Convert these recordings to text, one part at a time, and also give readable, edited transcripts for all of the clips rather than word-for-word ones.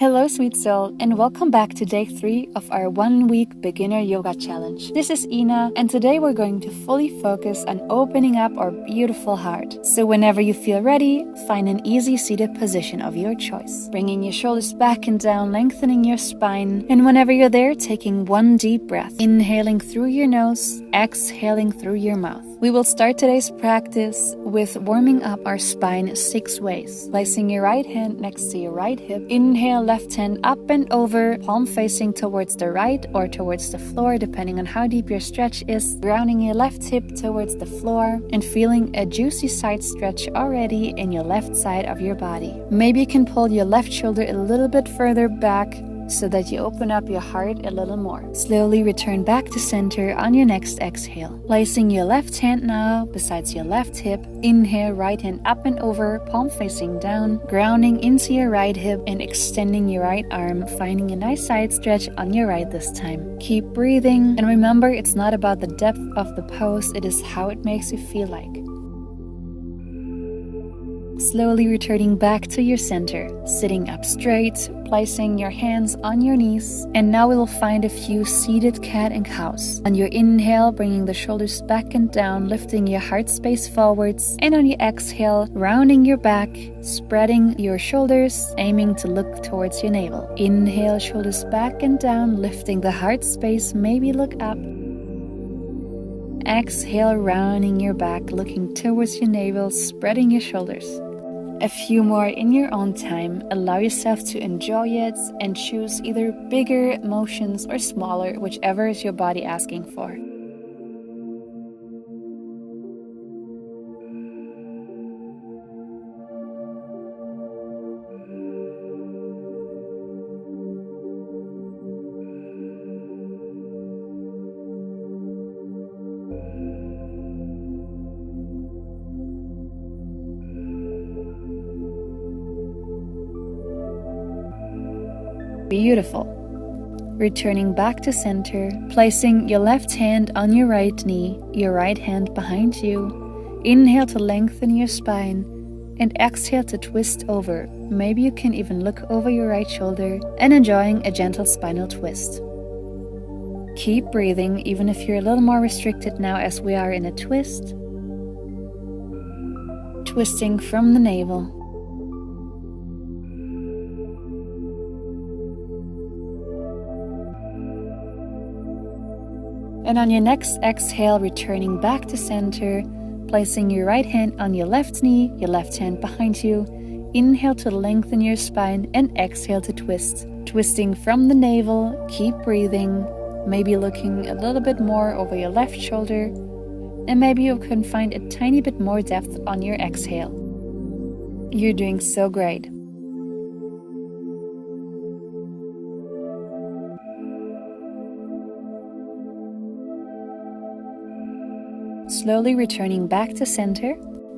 Hello, sweet soul, and welcome back to day 3 of our 1-week beginner yoga challenge. This is Ina, and today we're going to fully focus on opening up our beautiful heart. So whenever you feel ready, find an easy seated position of your choice, bringing your shoulders back and down, lengthening your spine, and whenever you're there, taking one deep breath, inhaling through your nose, exhaling through your mouth. We will start today's practice with warming up our spine 6 ways. Placing your right hand next to your right hip. Inhale, left hand up and over, palm facing towards the right or towards the floor, depending on how deep your stretch is. Grounding your left hip towards the floor and feeling a juicy side stretch already in your left side of your body. Maybe you can pull your left shoulder a little bit further back, so that you open up your heart a little more. Slowly return back to center on your next exhale. Placing your left hand now besides your left hip. Inhale, right hand up and over, palm facing down, grounding into your right hip and extending your right arm, finding a nice side stretch on your right this time. Keep breathing, and remember, it's not about the depth of the pose, it is how it makes you feel like. Slowly returning back to your center, sitting up straight, placing your hands on your knees, and now we will find a few seated cat and cows. On your inhale, bringing the shoulders back and down, lifting your heart space forwards, and on your exhale, rounding your back, spreading your shoulders, aiming to look towards your navel. Inhale, shoulders back and down, lifting the heart space, maybe look up. Exhale, rounding your back, looking towards your navel, spreading your shoulders. A few more in your own time. Allow yourself to enjoy it and choose either bigger motions or smaller, whichever is your body asking for. Beautiful. Returning back to center, placing your left hand on your right knee, your right hand behind you. Inhale to lengthen your spine and exhale to twist over. Maybe you can even look over your right shoulder and enjoying a gentle spinal twist. Keep breathing even if you're a little more restricted now as we are in a twist. Twisting from the navel. And on your next exhale, returning back to center, placing your right hand on your left knee, your left hand behind you. Inhale to lengthen your spine and exhale to twist. Twisting from the navel, keep breathing, maybe looking a little bit more over your left shoulder, and maybe you can find a tiny bit more depth on your exhale. You're doing so great. Slowly returning back to center.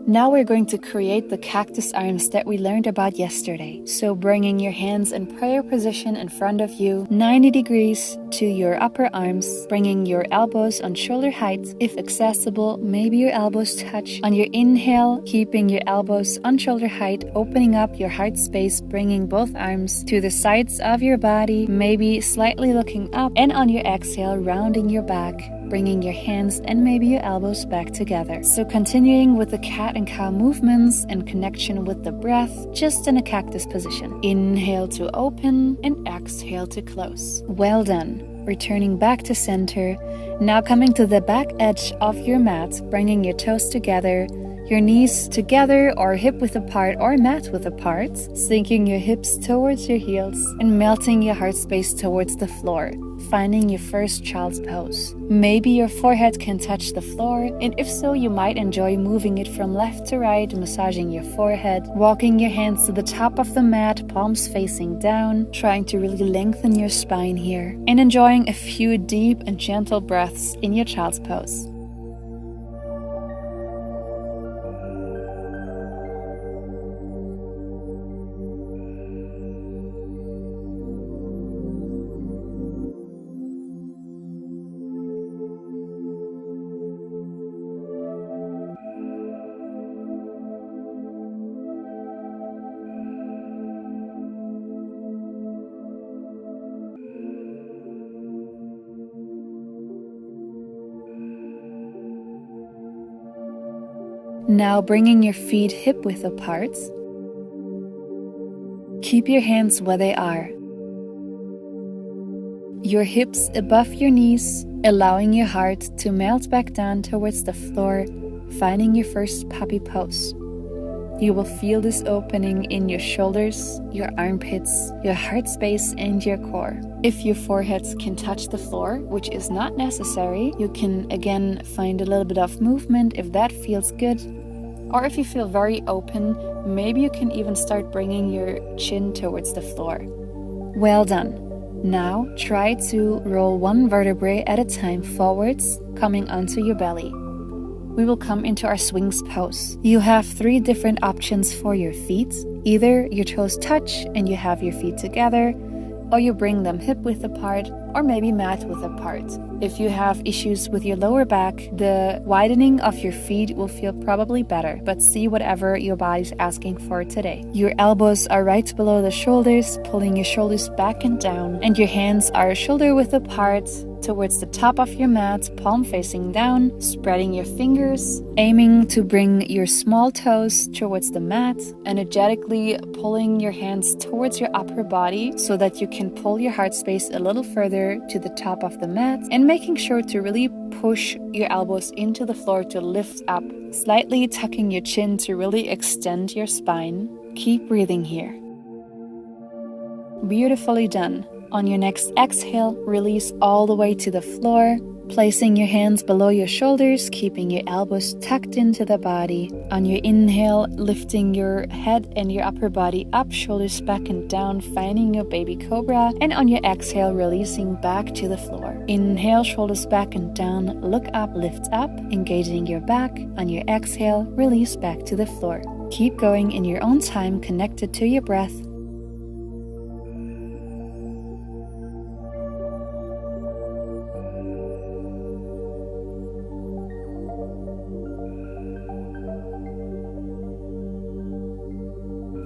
Now we're going to create the cactus arms that we learned about yesterday. So bringing your hands in prayer position in front of you, 90 degrees to your upper arms, bringing your elbows on shoulder height. If accessible, maybe your elbows touch. On your inhale, keeping your elbows on shoulder height, opening up your heart space, bringing both arms to the sides of your body, maybe slightly looking up. And on your exhale, rounding your back, bringing your hands and maybe your elbows back together. So continuing with the cat and cow movements and connection with the breath, just in a cactus position. Inhale to open and exhale to close. Well done. Returning back to center. Now coming to the back edge of your mat, bringing your toes together, your knees together or hip width apart or mat width apart, sinking your hips towards your heels and melting your heart space towards the floor, finding your first child's pose. Maybe your forehead can touch the floor, and if so, you might enjoy moving it from left to right, massaging your forehead, walking your hands to the top of the mat, palms facing down, trying to really lengthen your spine here, and enjoying a few deep and gentle breaths in your child's pose. Now bringing your feet hip-width apart. Keep your hands where they are. Your hips above your knees, allowing your heart to melt back down towards the floor, finding your first puppy pose. You will feel this opening in your shoulders, your armpits, your heart space, and your core. If your foreheads can touch the floor, which is not necessary, you can again find a little bit of movement if that feels good. Or if you feel very open, maybe you can even start bringing your chin towards the floor. Well done. Now try to roll one vertebrae at a time forwards, coming onto your belly. We will come into our swings pose. You have 3 different options for your feet. Either your toes touch and you have your feet together, or you bring them hip-width apart, or maybe mat-width apart. If you have issues with your lower back, the widening of your feet will feel probably better, but see whatever your body's asking for today. Your elbows are right below the shoulders, pulling your shoulders back and down, and your hands are shoulder-width apart towards the top of your mat, palm facing down, spreading your fingers, aiming to bring your small toes towards the mat, energetically pulling your hands towards your upper body so that you can pull your heart space a little further to the top of the mat, and making sure to really push your elbows into the floor to lift up, slightly tucking your chin to really extend your spine. Keep breathing here. Beautifully done. On your next exhale, release all the way to the floor, placing your hands below your shoulders, keeping your elbows tucked into the body. On your inhale, lifting your head and your upper body up, shoulders back and down, finding your baby cobra. And on your exhale, releasing back to the floor. Inhale, shoulders back and down, look up, lift up, engaging your back. On your exhale, release back to the floor. Keep going in your own time, connected to your breath.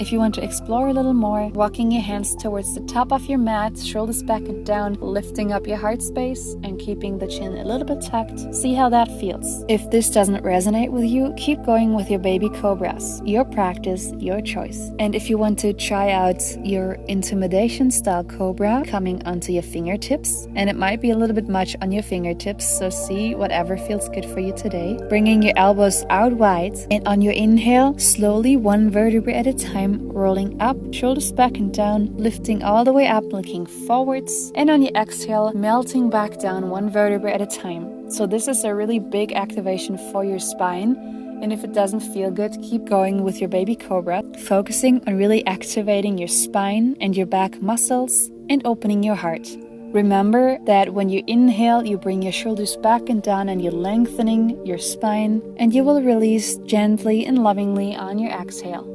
If you want to explore a little more, walking your hands towards the top of your mat, shoulders back and down, lifting up your heart space and keeping the chin a little bit tucked. See how that feels. If this doesn't resonate with you, keep going with your baby cobras. Your practice, your choice. And if you want to try out your intimidation style cobra, coming onto your fingertips, and it might be a little bit much on your fingertips, so see whatever feels good for you today. Bringing your elbows out wide, and on your inhale, slowly one vertebrae at a time, rolling up, shoulders back and down, lifting all the way up, looking forwards, and on your exhale, melting back down one vertebrae at a time. So this is a really big activation for your spine, and if it doesn't feel good, keep going with your baby cobra, focusing on really activating your spine and your back muscles and opening your heart. Remember that when you inhale, you bring your shoulders back and down and you're lengthening your spine, and you will release gently and lovingly on your exhale.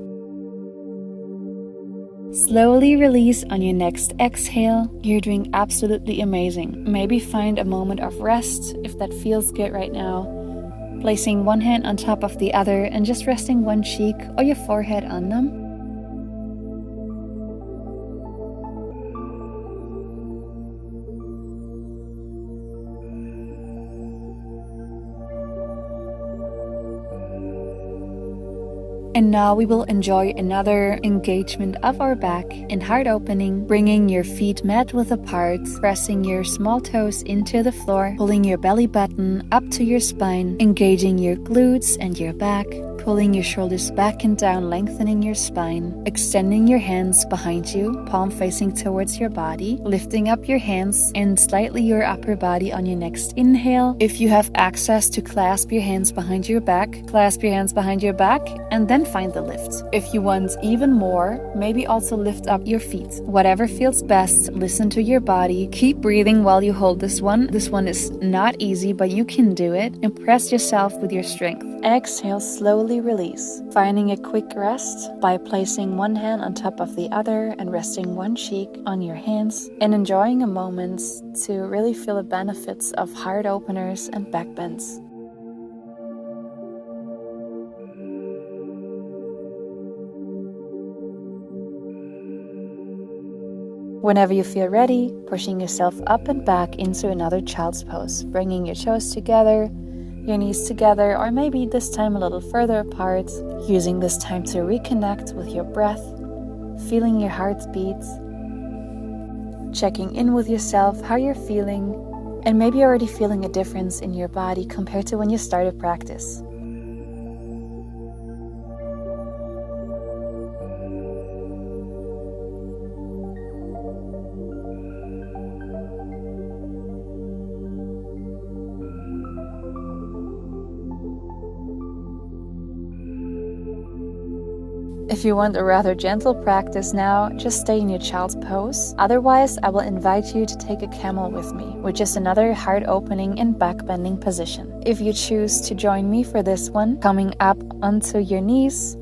Slowly release on your next exhale. You're doing absolutely amazing. Maybe find a moment of rest if that feels good right now. Placing one hand on top of the other and just resting one cheek or your forehead on them. And now we will enjoy another engagement of our back and heart opening, bringing your feet mat-width apart, pressing your small toes into the floor, pulling your belly button up to your spine, engaging your glutes and your back, pulling your shoulders back and down, lengthening your spine, extending your hands behind you, palm facing towards your body, lifting up your hands and slightly your upper body on your next inhale. If you have access to clasp your hands behind your back, clasp your hands behind your back, and then find the lift. If you want even more, maybe also lift up your feet. Whatever feels best, listen to your body. Keep breathing while you hold this one. This one is not easy, but you can do it. Impress yourself with your strength. Exhale, slowly release. Finding a quick rest by placing one hand on top of the other and resting one cheek on your hands, and enjoying a moment to really feel the benefits of heart openers and back bends. Whenever you feel ready, pushing yourself up and back into another child's pose, bringing your toes together, your knees together, or maybe this time a little further apart, using this time to reconnect with your breath, feeling your heartbeat, checking in with yourself, how you're feeling, and maybe already feeling a difference in your body compared to when you started practice. If you want a rather gentle practice now, just stay in your child's pose. Otherwise, I will invite you to take a camel with me, which is another heart opening and back bending position. If you choose to join me for this one, coming up onto your knees,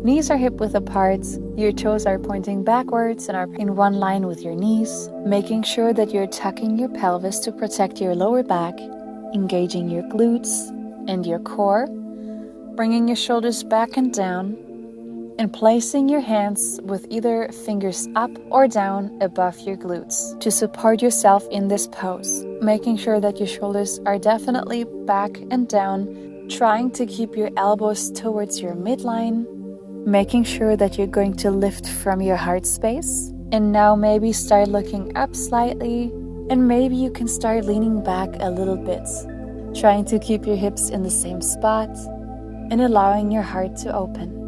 knees are hip-width apart, your toes are pointing backwards and are in one line with your knees, making sure that you're tucking your pelvis to protect your lower back, engaging your glutes and your core, bringing your shoulders back and down, and placing your hands with either fingers up or down above your glutes to support yourself in this pose, making sure that your shoulders are definitely back and down, trying to keep your elbows towards your midline, making sure that you're going to lift from your heart space. And now maybe start looking up slightly, and maybe you can start leaning back a little bit, trying to keep your hips in the same spot and allowing your heart to open.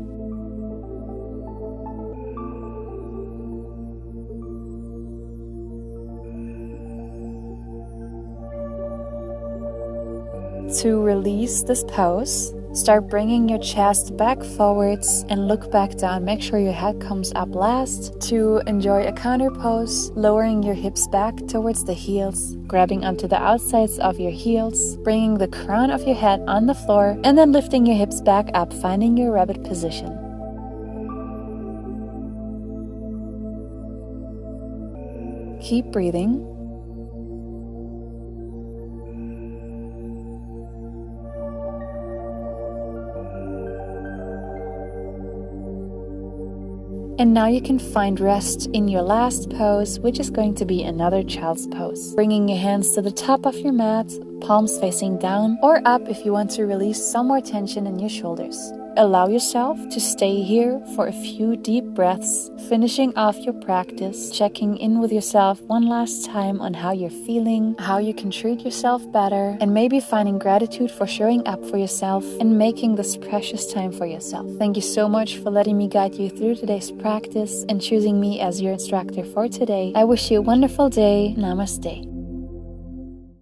To release this pose, start bringing your chest back forwards and look back down. Make sure your head comes up last. To enjoy a counter pose, lowering your hips back towards the heels, grabbing onto the outsides of your heels, bringing the crown of your head on the floor, and then lifting your hips back up, finding your rabbit position. Keep breathing. And now you can find rest in your last pose, which is going to be another child's pose. Bringing your hands to the top of your mat, palms facing down or up if you want to release some more tension in your shoulders. Allow yourself to stay here for a few deep breaths, finishing off your practice, checking in with yourself one last time on how you're feeling, how you can treat yourself better, and maybe finding gratitude for showing up for yourself and making this precious time for yourself. Thank you so much for letting me guide you through today's practice and choosing me as your instructor for today. I wish you a wonderful day. Namaste.